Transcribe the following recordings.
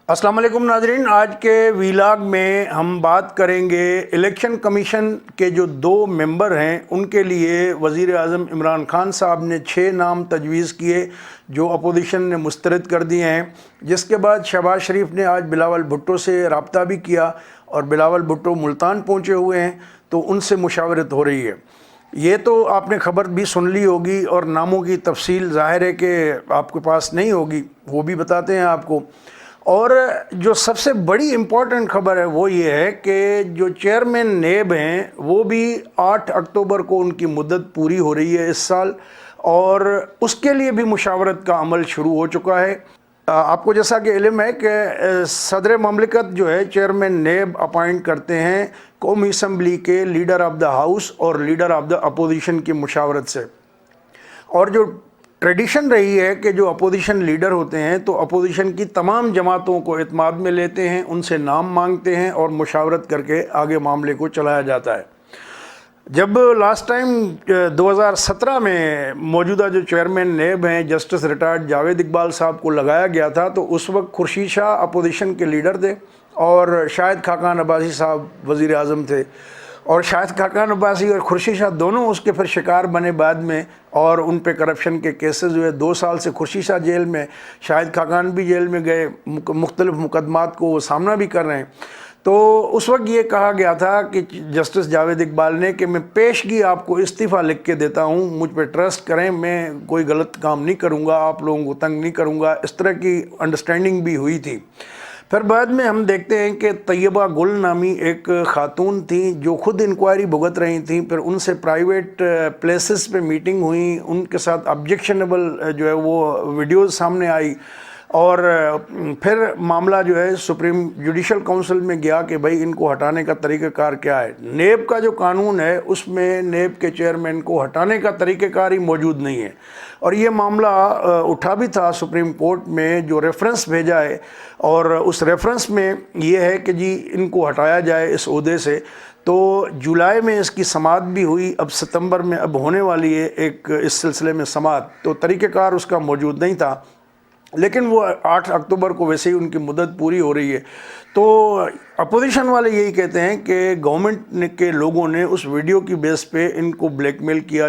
अस्सलाम वालेकुम नाजरीन। आज के वीलाग में हम बात करेंगे इलेक्शन कमीशन के जो 2 मेंबर हैं उनके लिए वज़ीर आज़म इमरान खान साहब ने 6 नाम तजवीज़ किए जो अपोजिशन ने मुस्तरद कर दिए हैं, जिसके बाद शहबाज शरीफ ने आज बिलावल भुट्टो से रब्ता भी किया और बिलावल भुट्टो मुल्तान पहुँचे हुए हैं तो उनसे मुशावरत हो रही है। ये तो आपने ख़बर भी सुन ली होगी और नामों की तफसील ज़ाहिर है कि आपके पास नहीं होगी, वो भी बताते हैं आपको। और जो सबसे बड़ी इम्पॉर्टेंट ख़बर है वो ये है कि जो चेयरमैन नेब हैं वो भी 8 अक्टूबर को उनकी मुद्दत पूरी हो रही है इस साल, और उसके लिए भी मुशावरत का अमल शुरू हो चुका है। आपको जैसा कि इल्म है कि सदर ममलिकत जो है चेयरमैन नेब अपॉइंट करते हैं कौमी असम्बली के लीडर ऑफ द हाउस और लीडर ऑफ द अपोजिशन की मुशावरत से। और जो ट्रेडिशन रही है कि जो अपोजिशन लीडर होते हैं तो अपोजिशन की तमाम जमातों को एतमाद में लेते हैं, उनसे नाम मांगते हैं और मुशावरत करके आगे मामले को चलाया जाता है। जब लास्ट टाइम 2017 में मौजूदा जो चेयरमैन नेब हैं जस्टिस रिटायर्ड जावेद इकबाल साहब को लगाया गया था तो उस वक्त खुर्शीद शाह अपोजिशन के लीडर थे और शाहिद खाकान अब्बासी साहब वज़ीर आज़म थे, और शाहिद खाकान अब्बासी और खुर्शीद शाह दोनों उसके फिर शिकार बने बाद में, और उन पे करप्शन के केसेस हुए। 2 साल से खुर्शीद शाह जेल में, शाहिद खाकान भी जेल में गए, मुख्तलिफ मुकदमात को वो सामना भी कर रहे हैं। तो उस वक्त ये कहा गया था कि जस्टिस जावेद इकबाल ने कि मैं पेशगी आपको इस्तीफ़ा लिख के देता हूँ, मुझ पे ट्रस्ट करें, मैं कोई गलत काम नहीं करूँगा, आप लोगों को तंग नहीं करूँगा। इस तरह की अंडरस्टैंडिंग भी हुई थी। फिर बाद में हम देखते हैं कि तैयबा गुल नामी एक ख़ातून थी जो खुद इंक्वायरी भुगत रही थी, फिर उनसे प्राइवेट प्लेसेस पे मीटिंग हुई, उनके साथ ऑब्जेक्शनेबल जो है वो वीडियोज़ सामने आई, और फिर मामला जो है सुप्रीम जुडिशल काउंसिल में गया कि भाई इनको हटाने का तरीक़ाकार क्या है। नेब का जो कानून है उसमें नेब के चेयरमैन को हटाने का तरीक़ाकार ही मौजूद नहीं है, और ये मामला उठा भी था सुप्रीम कोर्ट में जो रेफरेंस भेजा है, और उस रेफरेंस में ये है कि जी इनको हटाया जाए इस ओहदे से। तो जुलाई में इसकी समाअत भी हुई, अब सितंबर में अब होने वाली है एक इस सिलसिले में समाअत, तो तरीक़ाकार उसका मौजूद नहीं था, लेकिन वो 8 अक्टूबर को वैसे ही उनकी मुद्दत पूरी हो रही है। तो अपोजिशन वाले यही कहते हैं कि गवर्नमेंट के लोगों ने उस वीडियो की बेस पे इनको ब्लैकमेल किया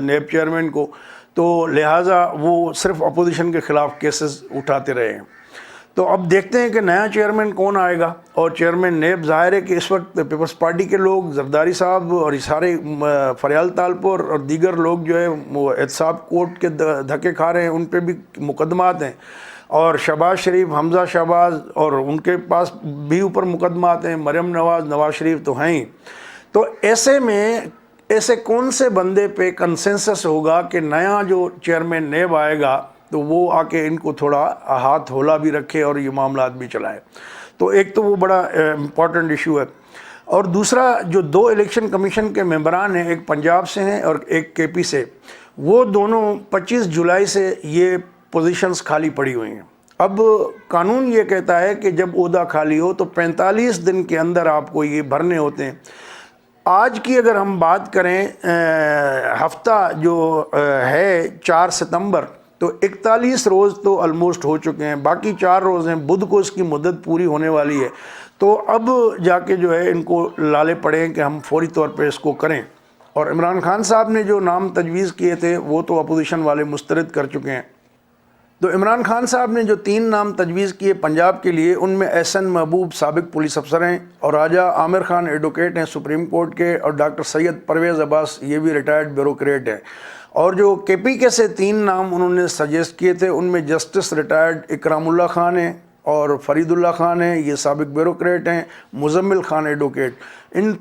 नेब चेयरमैन को, तो लिहाजा वो सिर्फ अपोजिशन के ख़िलाफ़ केसेस उठाते रहे हैं। तो अब देखते हैं कि नया चेयरमैन कौन आएगा, और चेयरमैन नेब ज़ाहिर है कि इस वक्त पीपल्स पार्टी के लोग जरदारी साहब और ये सारे फरियाल तालपुर और दीगर लोग जो है वो एहतसाब कोर्ट के धक्के खा रहे हैं, उन पे भी मुकदमात हैं, और शहबाज शरीफ, हमज़ा शहबाज और उनके पास भी ऊपर मुकदमात हैं, मरियम नवाज़, नवाज़ शरीफ तो हैं ही। तो ऐसे में ऐसे कौन से बंदे पे कंसेंसस होगा कि नया जो चेयरमैन नेब आएगा तो वो आके इनको थोड़ा हाथ होला भी रखे और ये मामलात भी चलाए। तो एक तो वो बड़ा इम्पॉर्टेंट इशू है, और दूसरा जो 2 इलेक्शन कमीशन के मेंबरान हैं, एक पंजाब से हैं और एक केपी से, वो दोनों 25 जुलाई से ये पोजीशंस खाली पड़ी हुई हैं। अब कानून ये कहता है कि जब ओहदा खाली हो तो 45 दिन के अंदर आपको ये भरने होते हैं। आज की अगर हम बात करें हफ्ता जो है 4 सितंबर, तो 41 रोज़ तो ऑलमोस्ट हो चुके हैं, बाकी 4 रोज़ हैं, बुध को इसकी मुद्दत पूरी होने वाली है। तो अब जाके जो है इनको लाले पड़े हैं कि हम फौरी तौर पे इसको करें, और इमरान खान साहब ने जो नाम तजवीज़ किए थे वो तो अपोजिशन वाले मुस्तरद कर चुके हैं। तो इमरान खान साहब ने जो 3 नाम तजवीज़ किए पंजाब के लिए, उनमें एहसन महबूब साबिक पुलिस अफसर हैं, और राजा आमिर खान एडवोकेट हैं सुप्रीम कोर्ट के, और डॉक्टर सैयद परवेज़ अब्बास ये भी रिटायर्ड ब्यूरोक्रेट हैं। और जो केपी के से 3 नाम उन्होंने सजेस्ट किए थे उनमें जस्टिस रिटायर्ड इकरामुल्लाह खान हैं और फरीदुल्लाह खान हैं, ये साबिक ब्यूरोक्रेट हैं, मुजम्मिल खान एडवोकेट। इन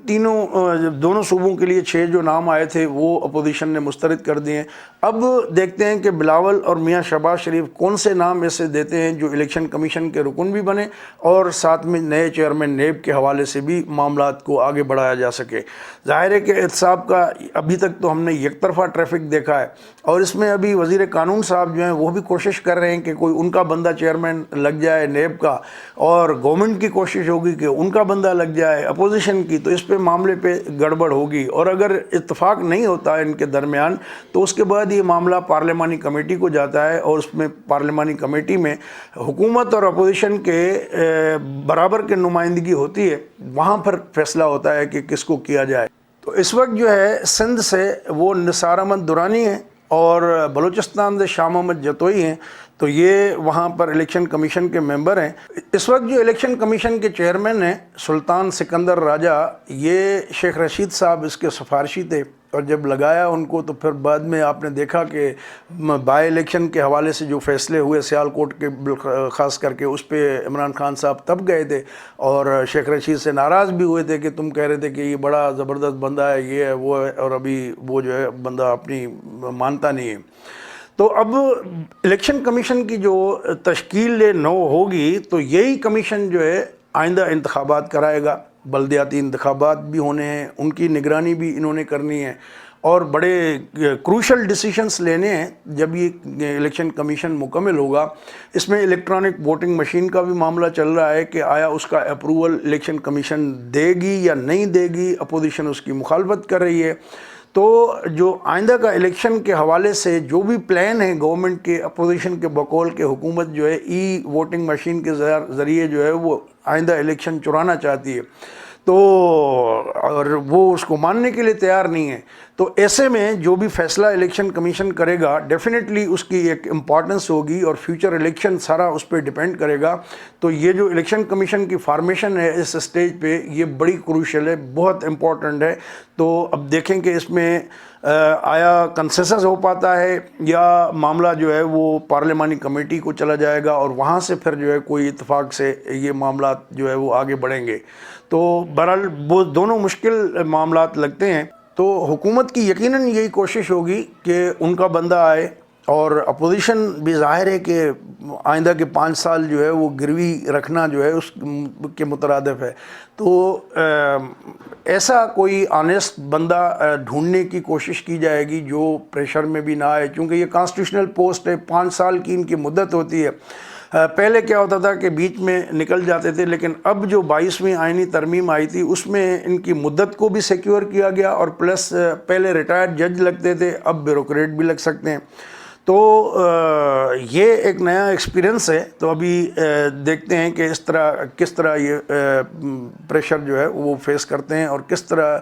दोनों सूबों के लिए 6 जो नाम आए थे वो अपोजिशन ने मुस्तरद कर दिए। अब देखते हैं कि बिलावल और मियां शहबाज शरीफ कौन से नाम ऐसे देते हैं जो इलेक्शन कमीशन के रुकन भी बने और साथ में नए चेयरमैन नेब के हवाले से भी मामलात को आगे बढ़ाया जा सके। ज़ाहिर है कि एहतसाब का अभी तक तो हमने एक तरफा ट्रैफिक देखा है, और इसमें अभी वज़ीर कानून साहब जो हैं वो भी कोशिश कर रहे हैं कि कोई उनका बंदा चेयरमैन लग जाए नेब का, और गवर्नमेंट की कोशिश होगी कि उनका बंदा लग जाए अपोजिशन की। کی تو اس پہ معاملے پہ گڑبڑ ہوگی، اور اگر اتفاق نہیں ہوتا ان کے درمیان تو اس کے بعد یہ معاملہ پارلیمانی کمیٹی کو جاتا ہے، اور اس میں پارلیمانی کمیٹی میں حکومت اور اپوزیشن کے برابر کی نمائندگی ہوتی ہے، وہاں پر فیصلہ ہوتا ہے کہ کس کو کیا جائے۔ تو اس وقت جو ہے سندھ سے وہ نثار احمد درانی ہیں اور بلوچستان سے شاہ محمد جتوئی ہیں، تو یہ وہاں پر الیکشن کمیشن کے ممبر ہیں۔ اس وقت جو الیکشن کمیشن کے چیئرمین ہیں سلطان سکندر راجہ، یہ شیخ رشید صاحب اس کے سفارشی تھے، اور جب لگایا ان کو تو پھر بعد میں آپ نے دیکھا کہ بائی الیکشن کے حوالے سے جو فیصلے ہوئے سیالکوٹ کے خاص کر کے، اس پہ عمران خان صاحب تب گئے تھے اور شیخ رشید سے ناراض بھی ہوئے تھے کہ تم کہہ رہے تھے کہ یہ بڑا زبردست بندہ ہے، یہ ہے وہ ہے، اور ابھی وہ جو ہے بندہ اپنی مانتا نہیں ہے۔ تو اب الیکشن کمیشن کی جو تشکیل نو ہوگی تو یہی کمیشن جو ہے آئندہ انتخابات کرائے گا، بلدیاتی انتخابات بھی ہونے ہیں، ان کی نگرانی بھی انہوں نے کرنی ہے، اور بڑے کروشل ڈیسیشنز لینے ہیں جب یہ الیکشن کمیشن مکمل ہوگا۔ اس میں الیکٹرانک ووٹنگ مشین کا بھی معاملہ چل رہا ہے کہ آیا اس کا اپروول الیکشن کمیشن دے گی یا نہیں دے گی، اپوزیشن اس کی مخالفت کر رہی ہے۔ تو جو آئندہ کا الیکشن کے حوالے سے جو بھی پلان ہے گورنمنٹ کے، اپوزیشن کے بقول کے حکومت جو ہے ای ووٹنگ مشین کے ذریعے جو ہے وہ آئندہ الیکشن چرانا چاہتی ہے، تو اور وہ اس کو ماننے کے لیے تیار نہیں ہے۔ تو ایسے میں جو بھی فیصلہ الیکشن کمیشن کرے گا ڈیفینیٹلی اس کی ایک امپورٹنس ہوگی، اور فیوچر الیکشن سارا اس پہ ڈیپینڈ کرے گا۔ تو یہ جو الیکشن کمیشن کی فارمیشن ہے اس اسٹیج پہ، یہ بڑی کروشل ہے، بہت امپورٹنٹ ہے۔ تو اب دیکھیں کہ اس میں آیا کنسنسس ہو پاتا ہے یا معاملہ جو ہے وہ پارلیمانی کمیٹی کو چلا جائے گا، اور وہاں سے پھر جو ہے کوئی اتفاق سے یہ معاملات جو ہے وہ آگے بڑھیں گے۔ تو بہرحال وہ دونوں مشکل معاملات لگتے ہیں۔ تو حکومت کی یقیناً یہی کوشش ہوگی کہ ان کا بندہ آئے، اور اپوزیشن بھی ظاہر ہے کہ آئندہ کے 5 سال جو ہے وہ گروی رکھنا جو ہے اس کے مترادف ہے۔ تو ایسا کوئی آنیسٹ بندہ ڈھونڈنے کی کوشش کی جائے گی جو پریشر میں بھی نہ آئے، کیونکہ یہ کانسٹیٹیوشنل پوسٹ ہے، 5 سال کی ان کی مدت ہوتی ہے۔ پہلے کیا ہوتا تھا کہ بیچ میں نکل جاتے تھے، لیکن اب جو 22ویں آئینی ترمیم آئی تھی اس میں ان کی مدت کو بھی سیکیور کیا گیا، اور پلس پہلے ریٹائرڈ جج لگتے تھے، اب بیوروکریٹ بھی لگ سکتے ہیں۔ تو یہ ایک نیا ایکسپیرینس ہے۔ تو ابھی دیکھتے ہیں کہ کس طرح یہ پریشر جو ہے وہ فیس کرتے ہیں، اور کس طرح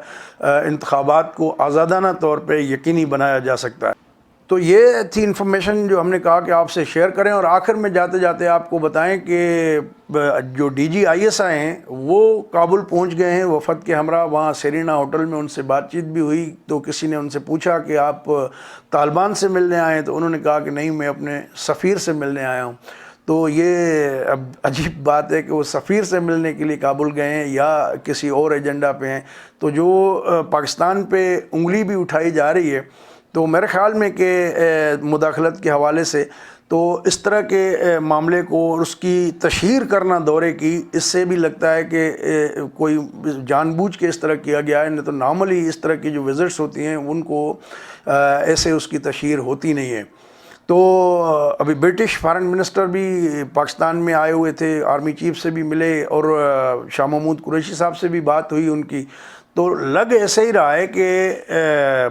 انتخابات کو آزادانہ طور پہ یقینی بنایا جا سکتا ہے۔ تو یہ تھی انفارمیشن جو ہم نے کہا کہ آپ سے شیئر کریں، اور آخر میں جاتے جاتے آپ کو بتائیں کہ جو D G I S I ہیں وہ کابل پہنچ گئے ہیں وفد کے ہمراہ، وہاں سیرینا ہوٹل میں ان سے بات چیت بھی ہوئی۔ تو کسی نے ان سے پوچھا کہ آپ طالبان سے ملنے آئے ہیں، تو انہوں نے کہا کہ نہیں، میں اپنے سفیر سے ملنے آیا ہوں۔ تو یہ اب عجیب بات ہے کہ وہ سفیر سے ملنے کے لیے کابل گئے ہیں یا کسی اور ایجنڈا پہ ہیں۔ تو جو پاکستان پہ انگلی بھی اٹھائی جا رہی ہے، تو میرے خیال میں کہ مداخلت کے حوالے سے تو اس طرح کے معاملے کو اس کی تشہیر کرنا دورے کی، اس سے بھی لگتا ہے کہ کوئی جان بوجھ کے اس طرح کیا گیا ہے، نہیں تو نارملی اس طرح کی جو وزٹس ہوتی ہیں ان کو ایسے اس کی تشہیر ہوتی نہیں ہے۔ تو ابھی برٹش فارن منسٹر بھی پاکستان میں آئے ہوئے تھے، آرمی چیف سے بھی ملے، اور شاہ محمود قریشی صاحب سے بھی بات ہوئی ان کی۔ تو لگ ایسے ہی رہا ہے کہ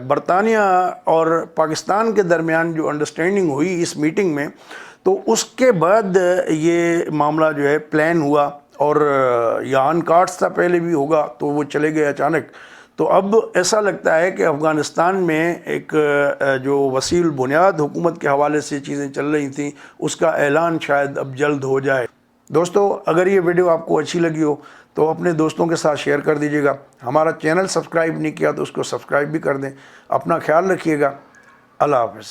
برطانیہ اور پاکستان کے درمیان جو انڈرسٹینڈنگ ہوئی اس میٹنگ میں، تو اس کے بعد یہ معاملہ جو ہے پلان ہوا، اور یا آن کارڈز تھا پہلے بھی ہوگا، تو وہ چلے گئے اچانک۔ تو اب ایسا لگتا ہے کہ افغانستان میں ایک جو وسیع البنیاد حکومت کے حوالے سے چیزیں چل رہی تھیں، اس کا اعلان شاید اب جلد ہو جائے۔ دوستو، اگر یہ ویڈیو آپ کو اچھی لگی ہو تو اپنے دوستوں کے ساتھ شیئر کر دیجیے گا۔ ہمارا چینل سبسکرائب نہیں کیا تو اس کو سبسکرائب بھی کر دیں۔ اپنا خیال رکھیے گا۔ اللہ حافظ۔